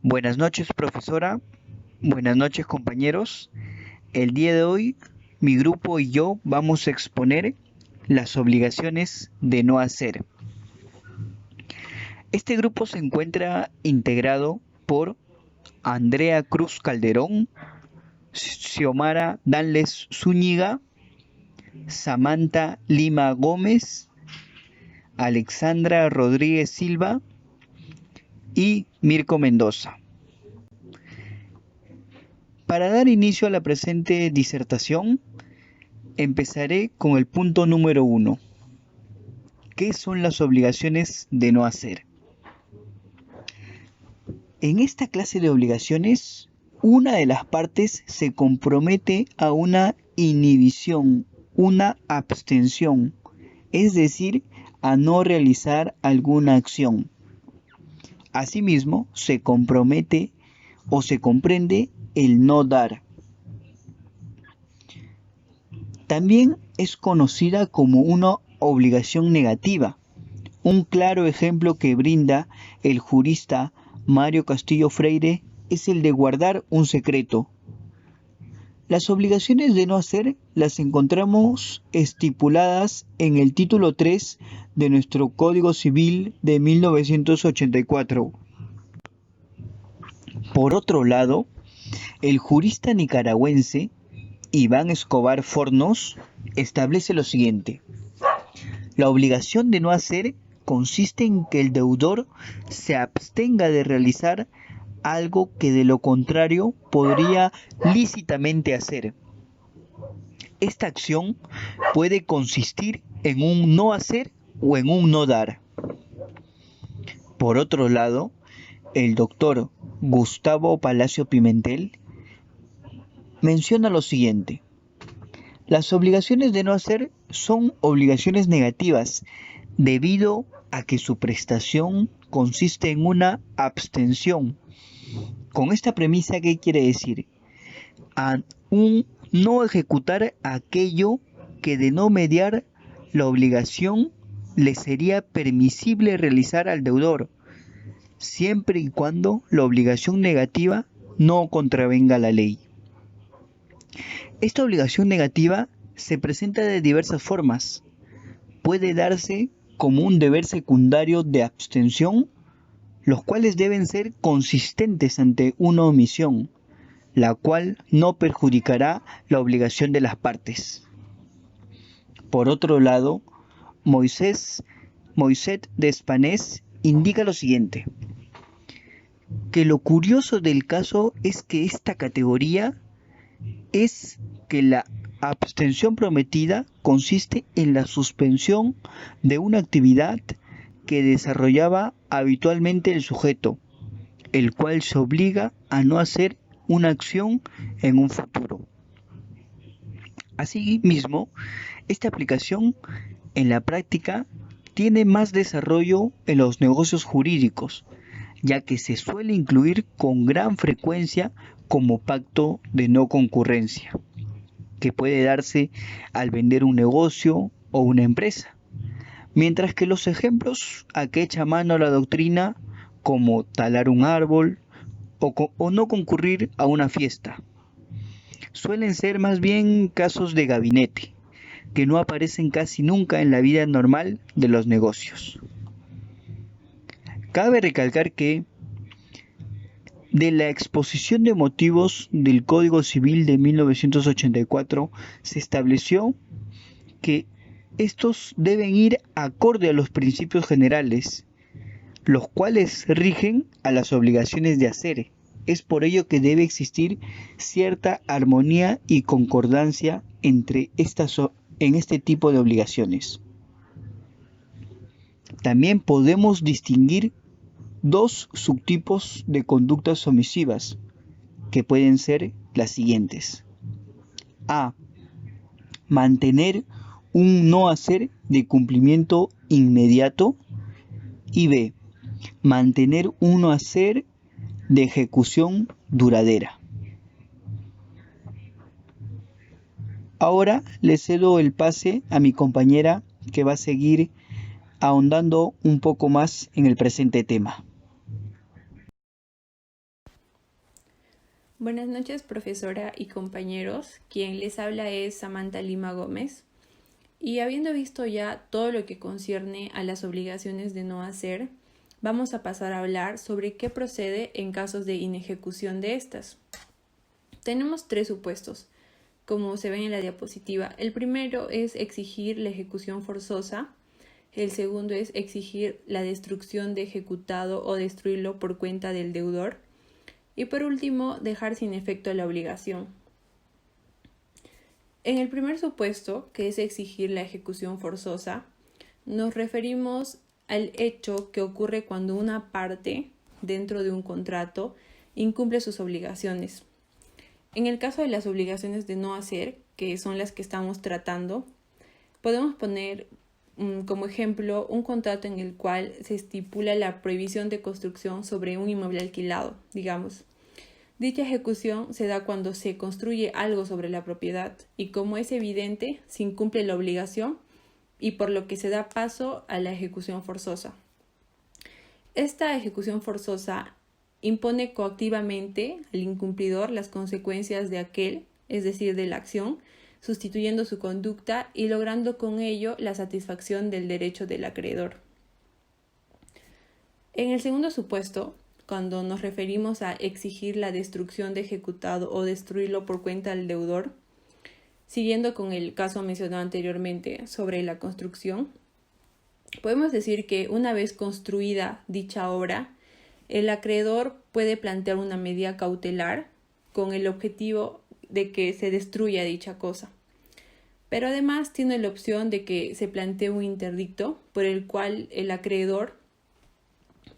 Buenas noches, profesora. Buenas noches, compañeros. El día de hoy, mi grupo y yo vamos a exponer las obligaciones de no hacer. Este grupo se encuentra integrado por Andrea Cruz Calderón, Xiomara Danles Zúñiga, Samantha Lima Gómez, Alexandra Rodríguez Silva y Mirko Mendoza. Para dar inicio a la presente disertación, empezaré con el punto número 1. ¿Qué son las obligaciones de no hacer? En esta clase de obligaciones, una de las partes se compromete a una inhibición, una abstención, es decir, a no realizar alguna acción. Asimismo, se compromete o se comprende el no dar. También es conocida como una obligación negativa. Un claro ejemplo que brinda el jurista Mario Castillo Freire es el de guardar un secreto. Las obligaciones de no hacer las encontramos estipuladas en el título 3 de nuestro Código Civil de 1984. Por otro lado, el jurista nicaragüense Iván Escobar Fornos establece lo siguiente: la obligación de no hacer consiste en que el deudor se abstenga de realizar algo que de lo contrario podría lícitamente hacer. Esta acción puede consistir en un no hacer o en un no dar. Por otro lado, el doctor Gustavo Palacio Pimentel menciona lo siguiente: las obligaciones de no hacer son obligaciones negativas debido a que su prestación consiste en una abstención. Con esta premisa, ¿qué quiere decir? A un no ejecutar aquello que de no mediar la obligación le sería permisible realizar al deudor, siempre y cuando la obligación negativa no contravenga la ley. Esta obligación negativa se presenta de diversas formas. Puede darse como un deber secundario de abstención, los cuales deben ser consistentes ante una omisión, la cual no perjudicará la obligación de las partes. Por otro lado, Moisés Despanés indica lo siguiente: que lo curioso del caso es que esta categoría es que la abstención prometida consiste en la suspensión de una actividad que desarrollaba habitualmente el sujeto, el cual se obliga a no hacer una acción en un futuro. Asimismo, esta aplicación en la práctica tiene más desarrollo en los negocios jurídicos, ya que se suele incluir con gran frecuencia como pacto de no concurrencia, que puede darse al vender un negocio o una empresa, mientras que los ejemplos a que echa mano la doctrina, como talar un árbol o no concurrir a una fiesta, suelen ser más bien casos de gabinete, que no aparecen casi nunca en la vida normal de los negocios. Cabe recalcar que de la exposición de motivos del Código Civil de 1984 se estableció que estos deben ir acorde a los principios generales, los cuales rigen a las obligaciones de hacer. Es por ello que debe existir cierta armonía y concordancia entre en este tipo de obligaciones. También podemos distinguir dos subtipos de conductas omisivas, que pueden ser las siguientes: A. Mantener un no hacer de cumplimiento inmediato, y B. Mantener un no hacer de ejecución duradera. Ahora le cedo el pase a mi compañera, que va a seguir ahondando un poco más en el presente tema. Buenas noches, profesora y compañeros. Quien les habla es Samantha Lima Gómez. Y habiendo visto ya todo lo que concierne a las obligaciones de no hacer, vamos a pasar a hablar sobre qué procede en casos de inejecución de estas. Tenemos tres supuestos, como se ve en la diapositiva. El primero es exigir la ejecución forzosa. El segundo es exigir la destrucción de ejecutado o destruirlo por cuenta del deudor. Y por último, dejar sin efecto la obligación. En el primer supuesto, que es exigir la ejecución forzosa, nos referimos al hecho que ocurre cuando una parte, dentro de un contrato, incumple sus obligaciones. En el caso de las obligaciones de no hacer, que son las que estamos tratando, podemos poner como ejemplo un contrato en el cual se estipula la prohibición de construcción sobre un inmueble alquilado, digamos. Dicha ejecución se da cuando se construye algo sobre la propiedad y, como es evidente, se incumple la obligación y por lo que se da paso a la ejecución forzosa. Esta ejecución forzosa impone coactivamente al incumplidor las consecuencias de aquel, es decir, de la acción, sustituyendo su conducta y logrando con ello la satisfacción del derecho del acreedor. En el segundo supuesto, cuando nos referimos a exigir la destrucción de ejecutado o destruirlo por cuenta del deudor, siguiendo con el caso mencionado anteriormente sobre la construcción, podemos decir que una vez construida dicha obra, el acreedor puede plantear una medida cautelar con el objetivo de que se destruya dicha cosa. Pero además tiene la opción de que se plantee un interdicto por el cual el acreedor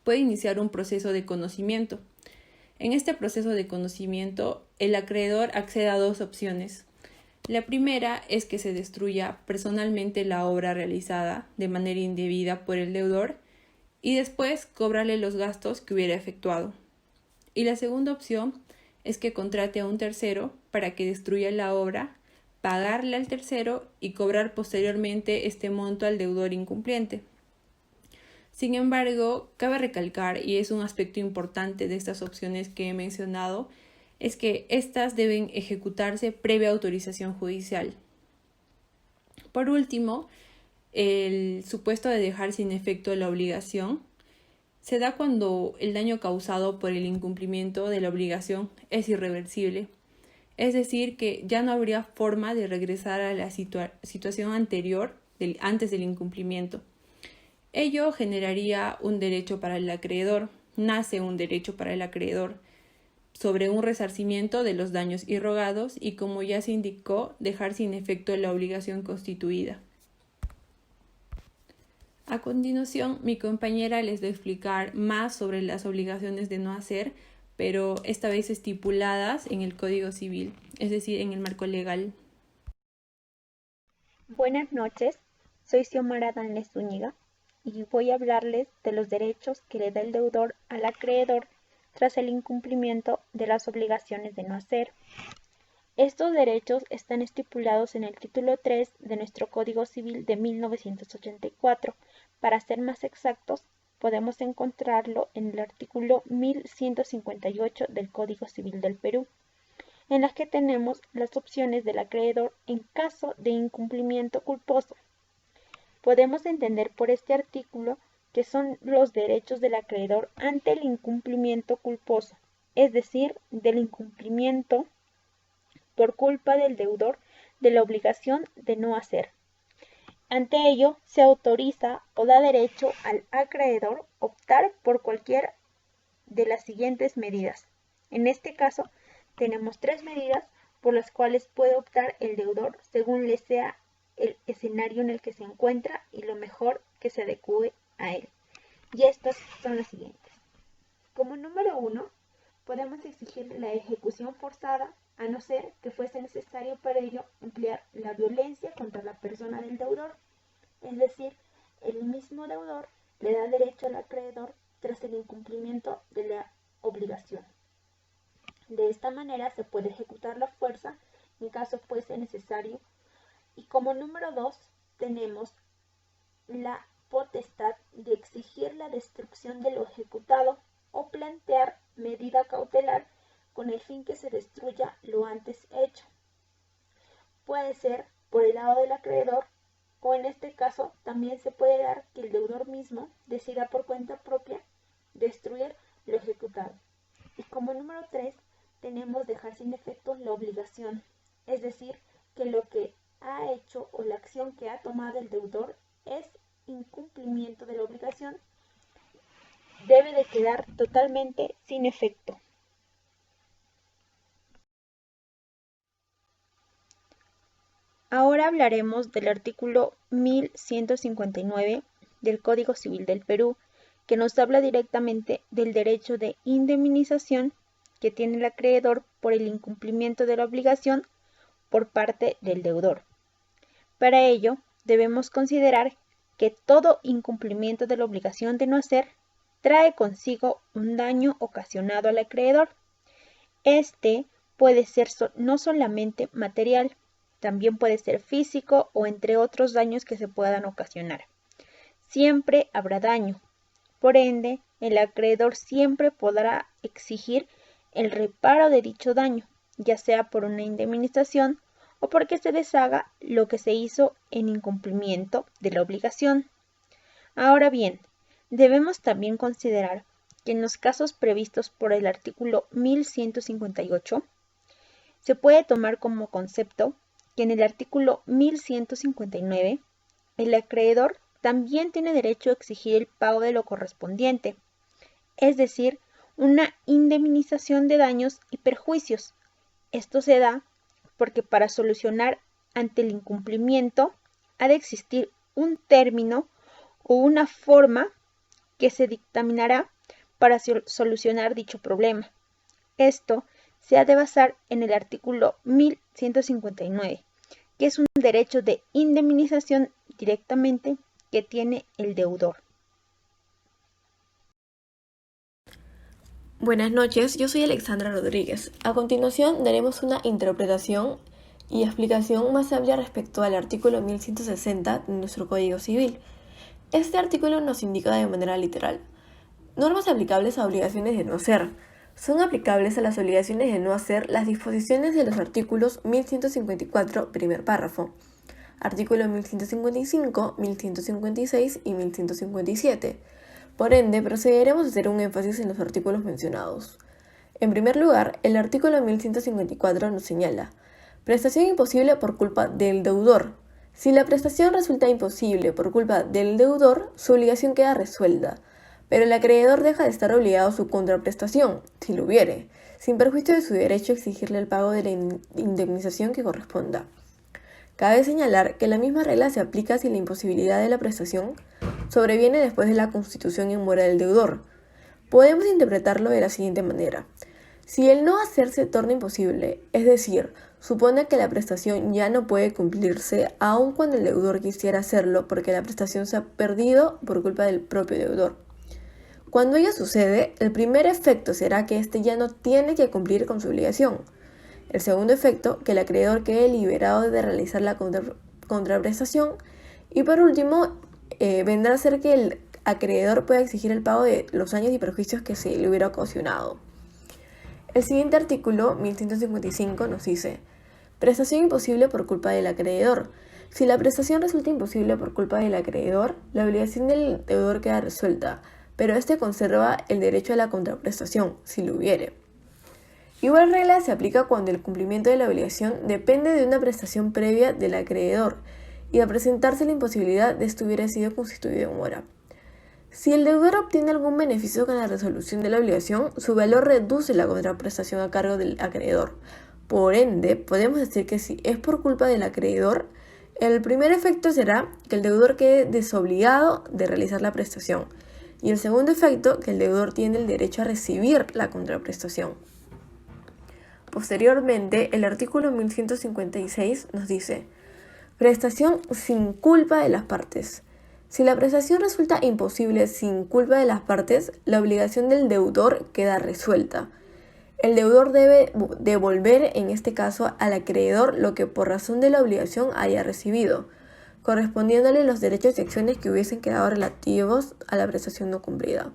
puede iniciar un proceso de conocimiento. En este proceso de conocimiento, el acreedor accede a dos opciones. La primera es que se destruya personalmente la obra realizada de manera indebida por el deudor y después cobrarle los gastos que hubiera efectuado. Y la segunda opción es que contrate a un tercero para que destruya la obra, pagarle al tercero y cobrar posteriormente este monto al deudor incumpliente. Sin embargo, cabe recalcar, y es un aspecto importante de estas opciones que he mencionado, es que éstas deben ejecutarse previa autorización judicial. Por último, el supuesto de dejar sin efecto la obligación se da cuando el daño causado por el incumplimiento de la obligación es irreversible, es decir, que ya no habría forma de regresar a la situación anterior antes del incumplimiento. Ello generaría un derecho para el acreedor, nace un derecho para el acreedor sobre un resarcimiento de los daños irrogados y, como ya se indicó, dejar sin efecto la obligación constituida. A continuación, mi compañera les va a explicar más sobre las obligaciones de no hacer, pero esta vez estipuladas en el Código Civil, es decir, en el marco legal. Buenas noches, soy Xiomara Danles Zúñiga y voy a hablarles de los derechos que le da el deudor al acreedor tras el incumplimiento de las obligaciones de no hacer. Estos derechos están estipulados en el título 3 de nuestro Código Civil de 1984. Para ser más exactos, podemos encontrarlo en el artículo 1158 del Código Civil del Perú, en las que tenemos las opciones del acreedor en caso de incumplimiento culposo. Podemos entender por este artículo que son los derechos del acreedor ante el incumplimiento culposo, es decir, del incumplimiento por culpa del deudor de la obligación de no hacer. Ante ello, se autoriza o da derecho al acreedor optar por cualquiera de las siguientes medidas. En este caso, tenemos tres medidas por las cuales puede optar el deudor según le sea el escenario en el que se encuentra y lo mejor que se adecue a él. Y estas son las siguientes. Como número 1, podemos exigir la ejecución forzada, a no ser que fuese necesario para ello emplear la violencia contra la persona del deudor. Es decir, el mismo deudor le da derecho al acreedor tras el incumplimiento de la obligación. De esta manera se puede ejecutar la fuerza en caso fuese necesario. Y como número 2 tenemos la potestad de exigir la destrucción de lo ejecutado o plantear medida cautelar con el fin que se destruya lo antes hecho. Puede ser por el lado del acreedor, o en este caso también se puede dar que el deudor mismo decida por cuenta propia destruir lo ejecutado. Y como número 3 tenemos dejar sin efecto la obligación, es decir, que lo que ha hecho o la acción que ha tomado el deudor es incumplimiento de la obligación, debe de quedar totalmente sin efecto. Ahora hablaremos del artículo 1159 del Código Civil del Perú, que nos habla directamente del derecho de indemnización que tiene el acreedor por el incumplimiento de la obligación por parte del deudor. Para ello, debemos considerar que todo incumplimiento de la obligación de no hacer trae consigo un daño ocasionado al acreedor. Este puede ser no solamente material, también puede ser físico o entre otros daños que se puedan ocasionar. Siempre habrá daño. Por ende, el acreedor siempre podrá exigir el reparo de dicho daño, ya sea por una indemnización o porque se deshaga lo que se hizo en incumplimiento de la obligación. Ahora bien, debemos también considerar que en los casos previstos por el artículo 1158, se puede tomar como concepto que en el artículo 1159, el acreedor también tiene derecho a exigir el pago de lo correspondiente, es decir, una indemnización de daños y perjuicios. Esto se da porque para solucionar ante el incumplimiento ha de existir un término o una forma que se dictaminará para solucionar dicho problema. Esto se ha de basar en el artículo 1159, que es un derecho de indemnización directamente que tiene el deudor. Buenas noches, yo soy Alexandra Rodríguez. A continuación daremos una interpretación y explicación más amplia respecto al artículo 1160 de nuestro Código Civil. Este artículo nos indica de manera literal: normas aplicables a obligaciones de no hacer. Son aplicables a las obligaciones de no hacer las disposiciones de los artículos 1154, primer párrafo, artículo 1155, 1156 y 1157. Por ende, procederemos a hacer un énfasis en los artículos mencionados. En primer lugar, el artículo 1154 nos señala: prestación imposible por culpa del deudor. Si la prestación resulta imposible por culpa del deudor, su obligación queda resuelta, pero el acreedor deja de estar obligado a su contraprestación, si lo hubiere, sin perjuicio de su derecho a exigirle el pago de la indemnización que corresponda. Cabe señalar que la misma regla se aplica si la imposibilidad de la prestación sobreviene después de la constitución en mora del deudor. Podemos interpretarlo de la siguiente manera: si el no hacer se torna imposible, es decir, supone que la prestación ya no puede cumplirse aun cuando el deudor quisiera hacerlo porque la prestación se ha perdido por culpa del propio deudor. Cuando ello sucede, el primer efecto será que éste ya no tiene que cumplir con su obligación. El segundo efecto, que el acreedor quede liberado de realizar la contraprestación. Y por último, vendrá a ser que el acreedor pueda exigir el pago de los daños y perjuicios que se le hubiera ocasionado. El siguiente artículo, 1155, nos dice: prestación imposible por culpa del acreedor. Si la prestación resulta imposible por culpa del acreedor, la obligación del deudor queda resuelta, pero éste conserva el derecho a la contraprestación, si lo hubiere. Igual regla se aplica cuando el cumplimiento de la obligación depende de una prestación previa del acreedor y al presentarse la imposibilidad de esto hubiera sido constituido en mora. Si el deudor obtiene algún beneficio con la resolución de la obligación, su valor reduce la contraprestación a cargo del acreedor. Por ende, podemos decir que si es por culpa del acreedor, el primer efecto será que el deudor quede desobligado de realizar la prestación, y el segundo efecto, que el deudor tiene el derecho a recibir la contraprestación. Posteriormente, el artículo 1156 nos dice: prestación sin culpa de las partes. Si la prestación resulta imposible sin culpa de las partes, la obligación del deudor queda resuelta. El deudor debe devolver, en este caso, al acreedor lo que por razón de la obligación haya recibido, correspondiéndole los derechos y acciones que hubiesen quedado relativos a la prestación no cumplida.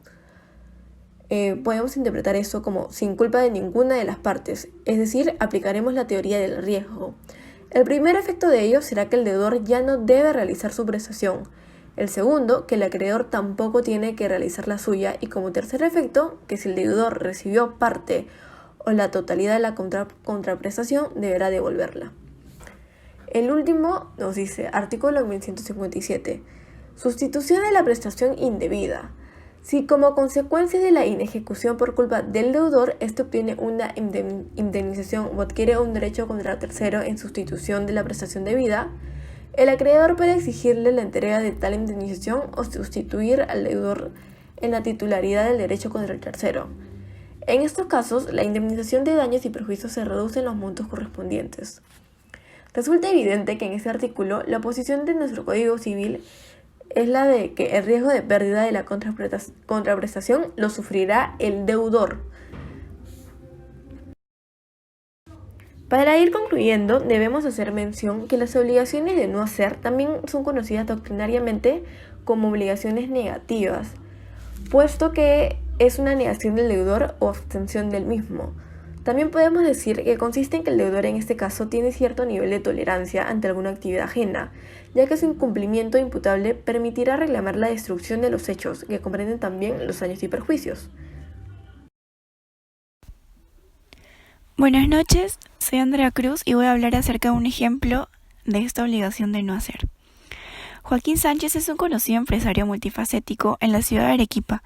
podemos interpretar eso como sin culpa de ninguna de las partes, es decir, aplicaremos la teoría del riesgo. El primer efecto de ello será que el deudor ya no debe realizar su prestación. El segundo, que el acreedor tampoco tiene que realizar la suya. Y como tercer efecto, que si el deudor recibió parte o la totalidad de la contraprestación, deberá devolverla. El último nos dice, artículo 1157, sustitución de la prestación indebida. Si como consecuencia de la inejecución por culpa del deudor, éste obtiene una indemnización o adquiere un derecho contra tercero en sustitución de la prestación debida, el acreedor puede exigirle la entrega de tal indemnización o sustituir al deudor en la titularidad del derecho contra el tercero. En estos casos, la indemnización de daños y perjuicios se reduce en los montos correspondientes. Resulta evidente que en este artículo la posición de nuestro Código Civil es la de que el riesgo de pérdida de la contraprestación lo sufrirá el deudor. Para ir concluyendo, debemos hacer mención que las obligaciones de no hacer también son conocidas doctrinariamente como obligaciones negativas, puesto que es una negación del deudor o abstención del mismo. También podemos decir que consiste en que el deudor en este caso tiene cierto nivel de tolerancia ante alguna actividad ajena, ya que su incumplimiento imputable permitirá reclamar la destrucción de los hechos, que comprenden también los daños y perjuicios. Buenas noches, soy Andrea Cruz y voy a hablar acerca de un ejemplo de esta obligación de no hacer. Joaquín Sánchez es un conocido empresario multifacético en la ciudad de Arequipa,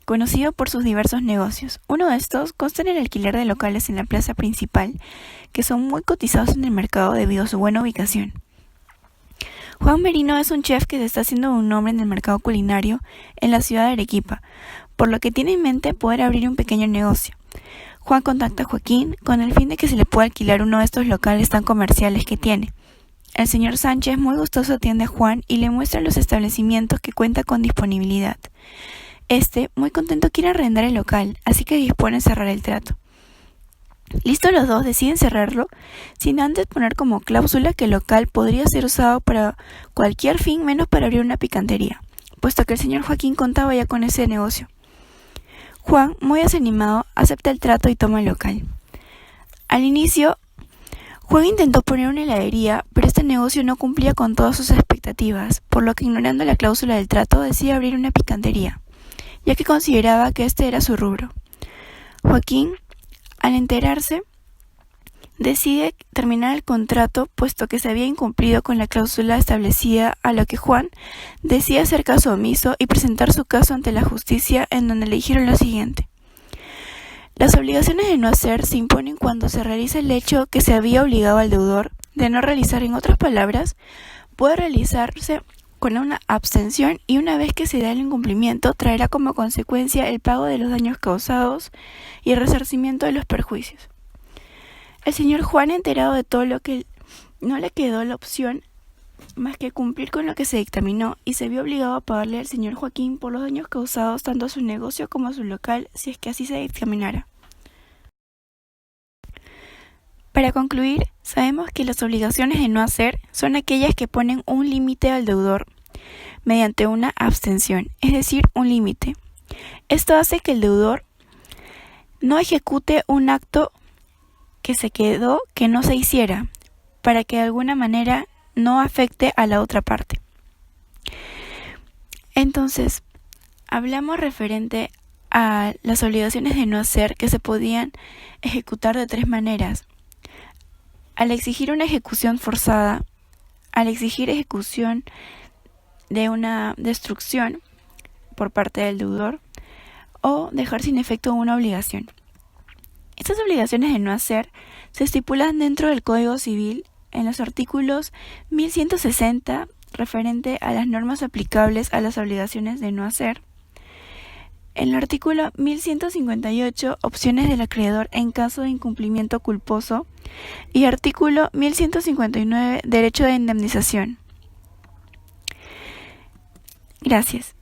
conocido por sus diversos negocios. Uno de estos consta en el alquiler de locales en la plaza principal, que son muy cotizados en el mercado debido a su buena ubicación. Juan Merino es un chef que se está haciendo un nombre en el mercado culinario en la ciudad de Arequipa, por lo que tiene en mente poder abrir un pequeño negocio. Juan contacta a Joaquín con el fin de que se le pueda alquilar uno de estos locales tan comerciales que tiene. El señor Sánchez muy gustoso atiende a Juan y le muestra los establecimientos que cuenta con disponibilidad. Muy contento, quiere arrendar el local, así que dispone cerrar el trato. Listos los dos, deciden cerrarlo, sin antes poner como cláusula que el local podría ser usado para cualquier fin menos para abrir una picantería, puesto que el señor Joaquín contaba ya con ese negocio. Juan, muy desanimado, acepta el trato y toma el local. Al inicio, Juan intentó poner una heladería, pero este negocio no cumplía con todas sus expectativas, por lo que ignorando la cláusula del trato decide abrir una picantería, ya que consideraba que este era su rubro. Joaquín, al enterarse, decide terminar el contrato puesto que se había incumplido con la cláusula establecida, a lo que Juan decide hacer caso omiso y presentar su caso ante la justicia, en donde le dijeron lo siguiente: las obligaciones de no hacer se imponen cuando se realiza el hecho que se había obligado al deudor de no realizar. En otras palabras, puede realizarse con una abstención y una vez que se da el incumplimiento traerá como consecuencia el pago de los daños causados y el resarcimiento de los perjuicios. El señor Juan, enterado de todo lo que no le quedó la opción más que cumplir con lo que se dictaminó y se vio obligado a pagarle al señor Joaquín por los daños causados tanto a su negocio como a su local, si es que así se dictaminara. Para concluir, sabemos que las obligaciones de no hacer son aquellas que ponen un límite al deudor mediante una abstención, es decir, un límite. Esto hace que el deudor no ejecute un acto que se quedó que no se hiciera, para que de alguna manera no afecte a la otra parte. Entonces, hablamos referente a las obligaciones de no hacer que se podían ejecutar de tres maneras: al exigir una ejecución forzada, al exigir ejecución de una destrucción por parte del deudor, o dejar sin efecto una obligación. Estas obligaciones de no hacer se estipulan dentro del Código Civil en los artículos 1160, referente a las normas aplicables a las obligaciones de no hacer, en el artículo 1158, opciones del acreedor en caso de incumplimiento culposo, y artículo 1159, derecho de indemnización. Gracias.